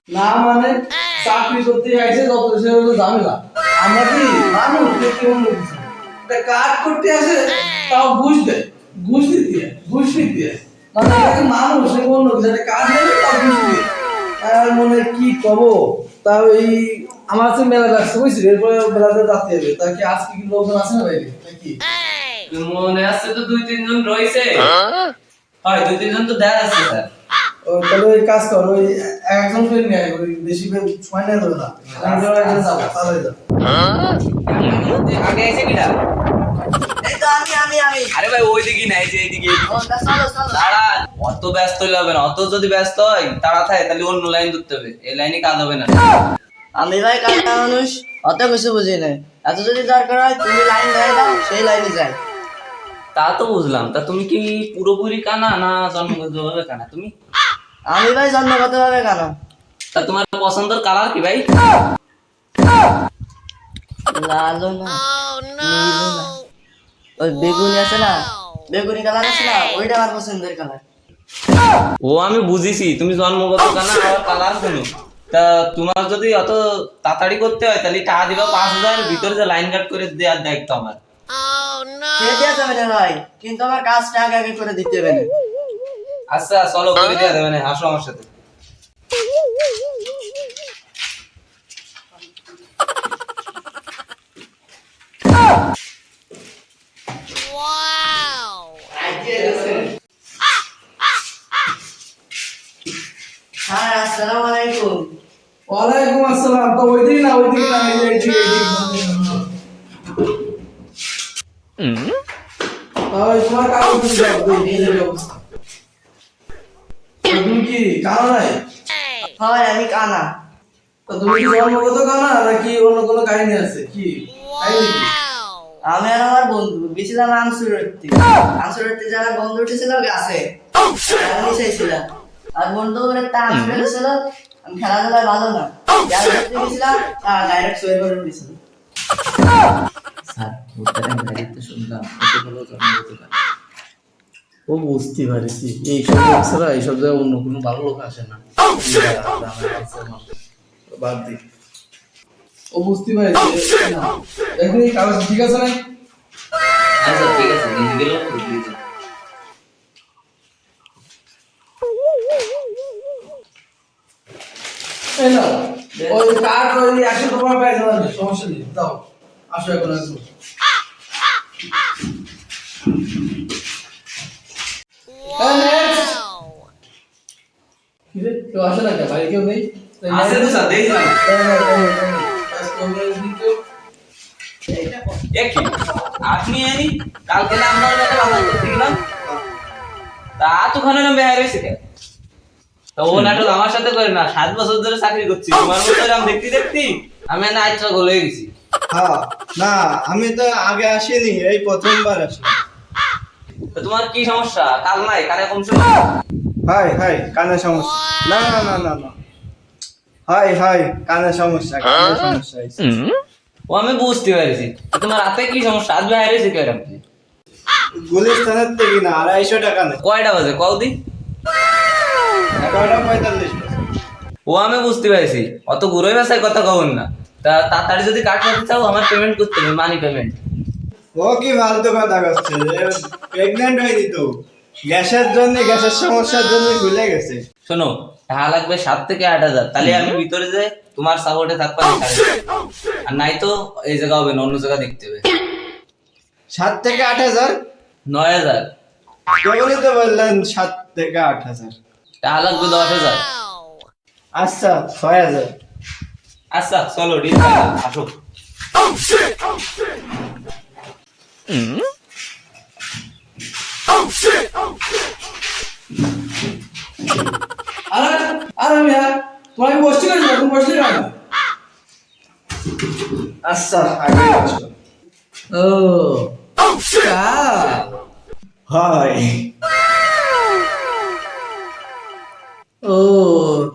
না মানে চাকরি করতে আইছে যত সে হলো ঝামেলা। আমরা কি মানুষ দেখতে অন্য কিছু। এটা কাজ করতে আসে তাও ঘুষ দেয়, ঘুষ নিতে মানে এটাকে মানুষ অন্য কিছু একটা কাজ নেই তাও ঘুষ দিয়ে। আর মনে কি কব তাও এই আমার কাছে মেলা লাগছে বুঝছি এরপরে বেলাতে যাতে হবে তা কি আজকে কি লোকজন আছে না বাইরে নাকি মনে আছে তো 2-3 জন রয়েছে। হয় 2-3 জন তো দেখা যাচ্ছে স্যার। ও তাহলে ওই কাজ কর ওই একজন করে নিয়ে আয় ওই বেশি সময় নেই ধরে না আমি ধরে একজন যাবো তাহলে যা আগে এসে কিটা? এই তো আমি আরে ভাই ওইদিকে না, এই যে এইদিকে। ও তা চলো চলো দাঁড়া, অত ব্যস্ত হইলে হবে না। অত যদি ব্যস্ত হয় তাড়া থাকে তাহলে অন্য লাইন ধরতে হবে, এই লাইনে কাজ হবে না। আমি ভাই কাটা মানুষ অত কিছু বুঝি না এত যদি দরকার হয় তুমি লাইন ধরে দাও সেই লাইনে যাই তা তো বুঝলাম। তা তুমি কি পুরোপুরি কানা না জন্মগতভাবে কানা তুমি? আমি ভাই জন্মগত ভাবে কানা তা তোমার পছন্দের কালার কি ভাই? লালও না নীলও না ওই বেগুনি আছে না বেগুনি কালার আছে না ওইটা আমার পছন্দের কালার ও আমি বুঝেছি তুমি জন্মগত কানা আর কালার কোনো। তা তোমার যদি অত তাড়াতাড়ি করতে হয় তাহলে টাকা দিবা 5,000, ভিতরে যে লাইন কাট করে দেওয়ার দায়িত্ব আমার। সে দেওয়া যাবে না ভাই কিন্তু আমার কাজটা আগে আগে করে দিতে হবে না আচ্ছা চলো করে দেওয়া যাবে না, আসো আমার সাথে। হ্যাঁ আসসালামু আলাইকুম ওয়ালাইকুম আসসালাম তো ওইদিকে না এই যে এইদিকে তাই তোমার কাগজ দিয়ে দাও এই যে অবস্থা তুমি কি কারণ নাই হয় আমি কানা তো তুমি কি জন্মগত কানা নাকি অন্য কোনো কাহিনী আছে কি কাহিনী কি আমি আর আমার বন্ধু গেছিলাম আনসুরতি যারা বন্ধু উঠেছিল গাছে আমি চাইছিলাম আর বন্ধু করে তা আনসুরে গেছিল আমি খেলাধুলায় ভালো না যার ধরতে গেছিলাম ডাইরেক্ট শোয়ে পড়ে উঠেছিল স্যার ভোটটা দায়িত্ব শুনলাম কত ভালো জন্মগত কানা। ও বুঝতে পারছি এইসব লোক ছাড়া এইসব জায়গায় অন্য কোনো ভালো লোক আসে না বাদ দি ও বুঝতে পারছি দেখুন এই কাগজ ঠিক আছে না আচ্ছা ঠিক আছে, নিজে গেলেও বুঝলি তো। এই না ওই কার্ড ওই 100 টাকা পাই যাবেন সমস্যা নেই দাও আসো এখন আসো কিরে কেউ আসে না কে ভাই কেউ নেই আছে তো স্যার, দেখলাম। কি আপনি আনি কালকে না আপনার কাছে বাজার করতে গেলাম, তা তোখানে না বেহার হয়েছে কেন? তা ও নাটক আমার সাথে করে না, 7 বছর ধরে চাকরি করছি তোমার মতো আমি দেখতে আমি না আচ্ছা গোল হয়ে গেছি। হ্যাঁ না আমি তো আগে আসিনি এই প্রথমবার আসলাম তা তোমার কি সমস্যা? কাল নাই কানে কম শোনো? হাই হাই কানে সমস্যা না না না না না হাই হাই কানে সমস্যা হয়েছে। ও আমি বুঝতে পারছি। তা তোমার হাতে কি সমস্যা? আজ বেহার হয়েছে কেন? গুলিস্তানের থেকে না 250 টাকা নেই কয়টা বাজে কও দি? 11:45 ও আমি বুঝতে পারছি, অত ঘুরে বেসায় কথা কবেন না। তা তাড়াতাড়ি যদি কাট করতে চাও আমার পেমেন্ট করতে হবে, মানি পেমেন্ট। ও কি ফালতু কথা করছে প্রেগন্যান্ট হয়নি তো গ্যাসের জন্য গ্যাসের সমস্যার জন্য ভুলে গেছে শোনো, টাকা লাগবে 7 থেকে 8,000, তাহলে আমি ভিতরে যাই তোমার সাপোর্টে থাকবো। আর নাই তো এই জায়গা হবে না, অন্য জায়গা দেখতে হবে। 7 থেকে 8,000 9,000 কেবলই তো বললেন 7 থেকে 8,000 টাকা লাগবে 10,000। আচ্ছা 6,000 আচ্ছা চলো ডিল আসো। আরে আরে মিয়া তোমাকে বসতে গেছো তুমি বসতে কেন আচ্ছা আগে আসো ও তা হয় ও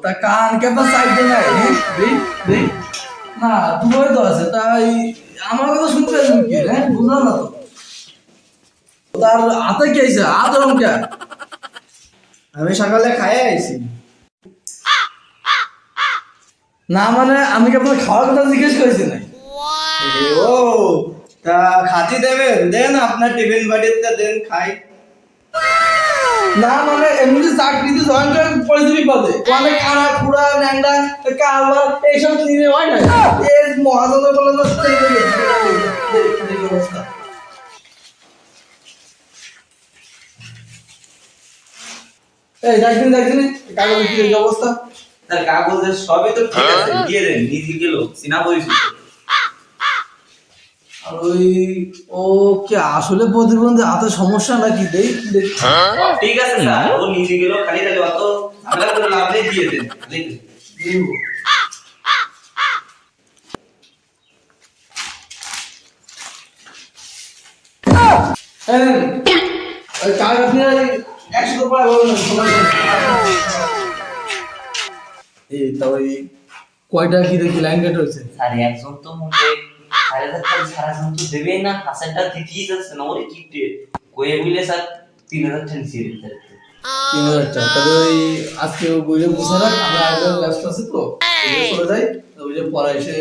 তা কান কেমন সাইড দে নাই দেখ না দুটোই তো আছে তাই আমার কথা শুনতে তুমি কি হ্যাঁ বুঝলাম না তো তার হাতে কি আছে হাত রং কে আমি সকালে খাইয়ে আইছি। না মানে আমি কি আপনার খাওয়ার কথা জিজ্ঞেস করেছি না? ও তা খাতি দেবেন, দেন আপনার টিফিন বাড়িতে দেন খাই। না মানে এমনি চাকরিতে জয়েন করে পড়েছি বিপদে, মানে কানা খুড়া ন্যাংরা কারবার এইসব নিয়ে হয় না, এই মহাজনের বলে তো অবস্থা। এই দেখদিন কাগজের কি এই অবস্থা? তার কাগজের সবই তো ঠিক আছে, দিয়ে দেন, নিজে গেল সিনা পরিচিত। আর ওই ও কি আসলে প্রতিবন্ধী, হাতে সমস্যা নাকি? দেখ ঠিক আছে স্যার, ও নিজে গেল, খালি খালি অত ঝামেলা করে লাভ নেই, দিয়ে দেন দেখুন। ওই কাগজ আপনি 100 টাকা বলুন। এই তাই কয়টা কি দেখি লাইন কেটে হয়েছে? স্যার একজন তো মনে 4,000 টাকা সারাজন তো দেবেই না, 1,000 টাকা দিতেই যাচ্ছে না, ওরে কি কয়ে বুঝলে স্যার 3,000 টাকা নিচে দিতে 3000 টাকা। তাহলে ওই আজকে বইলে বুঝে রাখ, আমরা একদম ব্যস্ত আছি তো চলে যাই, ওই যে পড়া এসে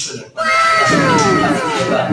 চলে যাক।